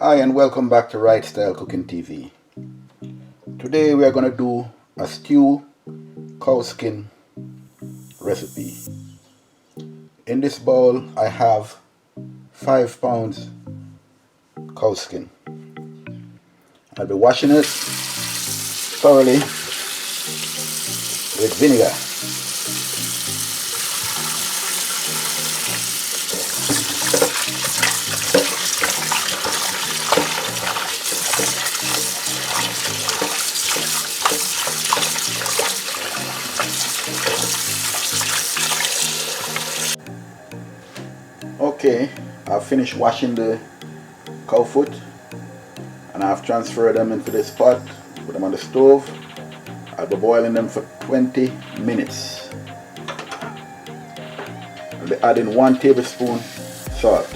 Hi and welcome back to Right Style Cooking TV. Today we are going to do a stew cow skin recipe. In this bowl I have 5 pounds cow skin. I'll be washing it thoroughly with vinegar. Okay, I've finished washing the cow foot and I've transferred them into this pot, put them on the stove. I'll be boiling them for 20 minutes. I'll be adding 1 tablespoon salt.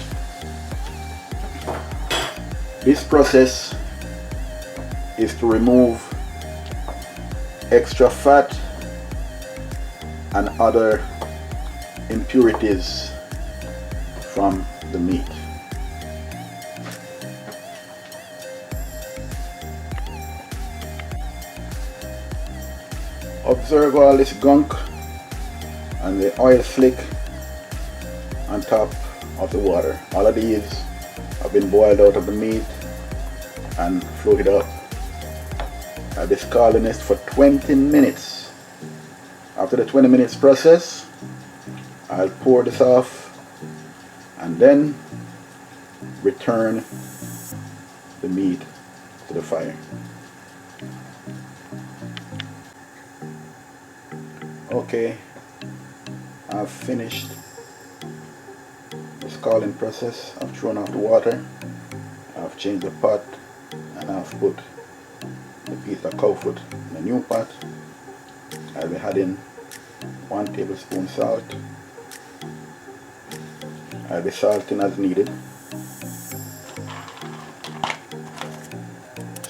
This process is to remove extra fat and other impurities from the meat. Observe all this gunk and the oil slick on top of the water. All of these have been boiled out of the meat and floated up. I'll be scalding this for 20 minutes. After the 20 minutes process, I'll pour this off and then return the meat to the fire. Okay, I've finished the scalding process. I've thrown off the water, I've changed the pot, and I've put the piece of cow foot in the new pot. I'll be adding 1 tablespoon salt. I'll be salting as needed.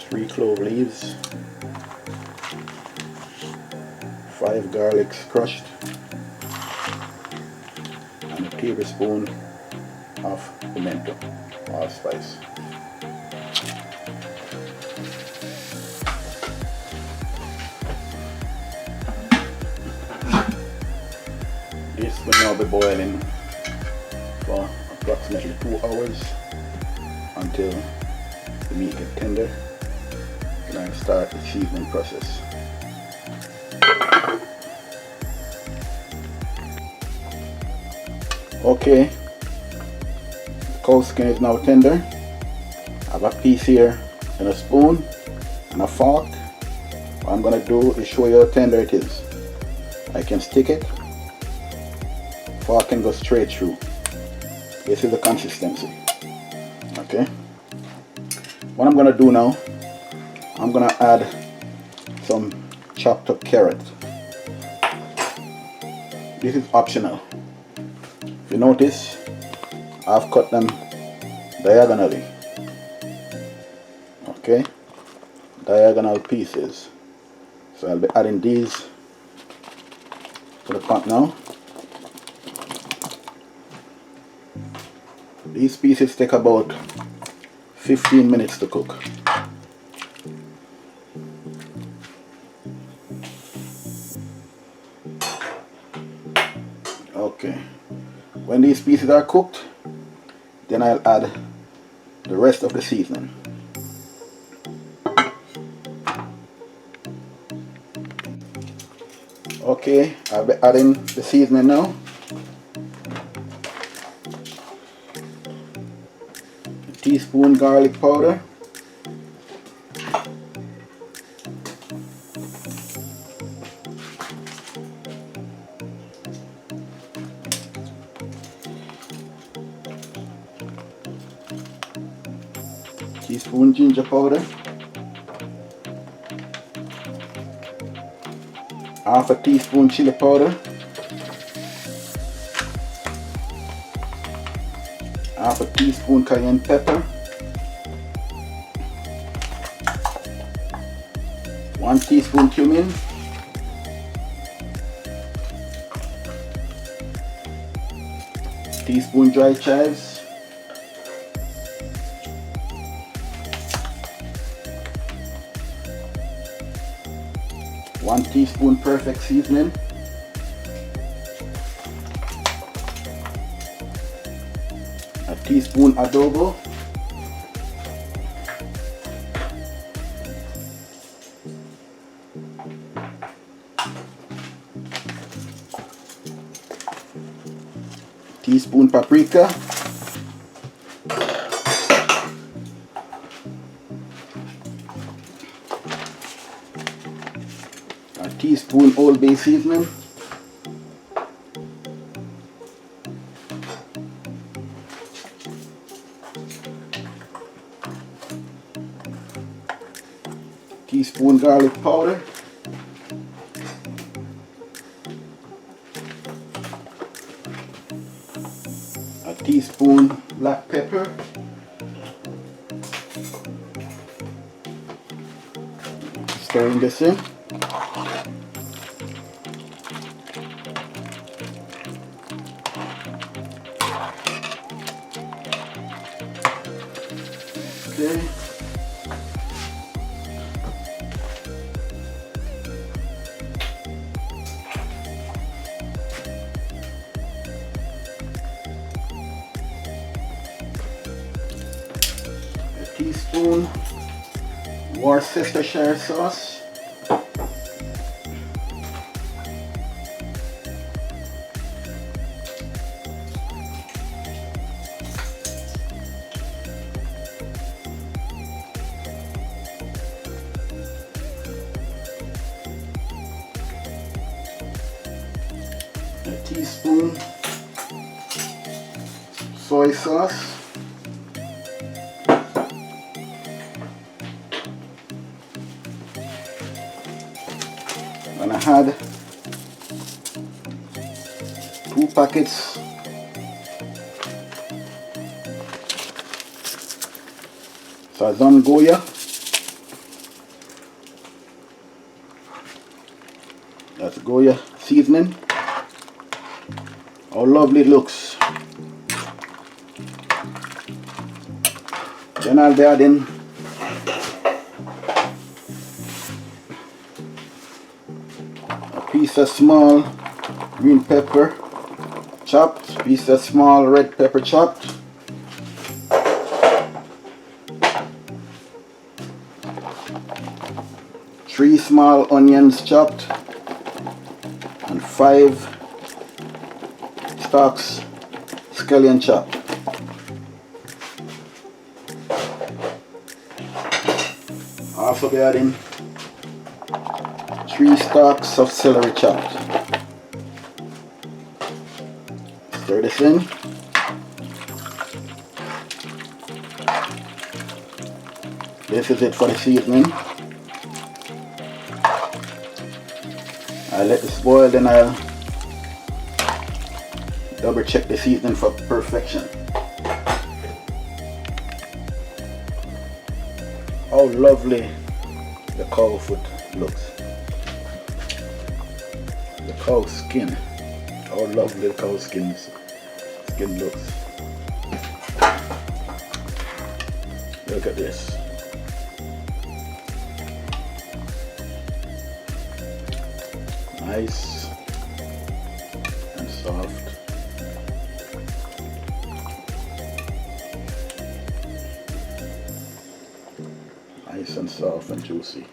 3 clove leaves, 5 garlics crushed, and a tablespoon of pimento, allspice. This will now be boiling for approximately 2 hours until the meat gets tender. Then I'll start the seasoning process. Okay, the cow skin is now tender. I have a piece here in a spoon and a fork. What I'm going to do is show you how tender it is. I can stick it, fork can go straight through. This is the consistency. Okay, what I'm going to do now, I'm going to add some chopped up carrot. This is optional. If you notice, I've cut them diagonally. Okay, diagonal pieces. So I'll be adding these to the pot now. These pieces take about 15 minutes to cook. Okay, when these pieces are cooked, then I'll add the rest of the seasoning. Okay, I'll be adding the seasoning now. A teaspoon garlic powder, teaspoon ginger powder, half a teaspoon chili powder, half a teaspoon cayenne pepper, 1 teaspoon cumin, teaspoon dry chives, 1 teaspoon perfect seasoning, a teaspoon adobo, teaspoon paprika, a teaspoon Old Bay seasoning, teaspoon garlic powder, a teaspoon black pepper, stirring this in, okay. A teaspoon Worcestershire sauce, a teaspoon soy sauce, and I had 2 packets Sazon Goya. That's Goya seasoning. How lovely it looks. Then I'll be adding a piece of small green pepper chopped, piece of small red pepper chopped, three small onions chopped, and 5 stalks scallion chopped. I'll also be adding 3 stalks of celery chopped. Stir this in. This is it for the seasoning. I'll let this boil, then I'll double check the seasoning for perfection. How lovely the cow foot looks. The cow skin. How lovely the cow skin looks. Look at this. Nice and soft. Nice and soft and juicy.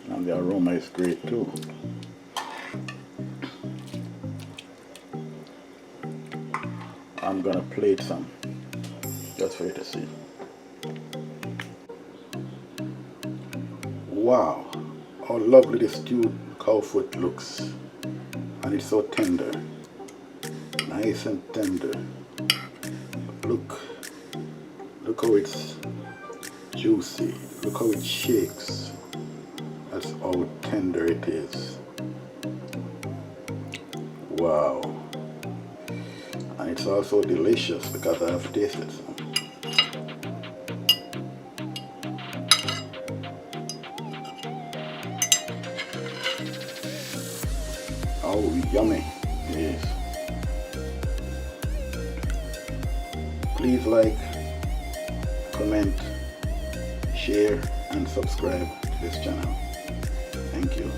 And the aroma is great too. I'm gonna plate some just for you to see. Wow, how lovely this stewed cow foot looks, and it's so tender, nice and tender. Look how it's juicy, look how it shakes. That's how tender it is. Wow, and it's also delicious because I have tasted some. Oh, yummy it is. Please like, comment, share and subscribe to this channel. Thank you.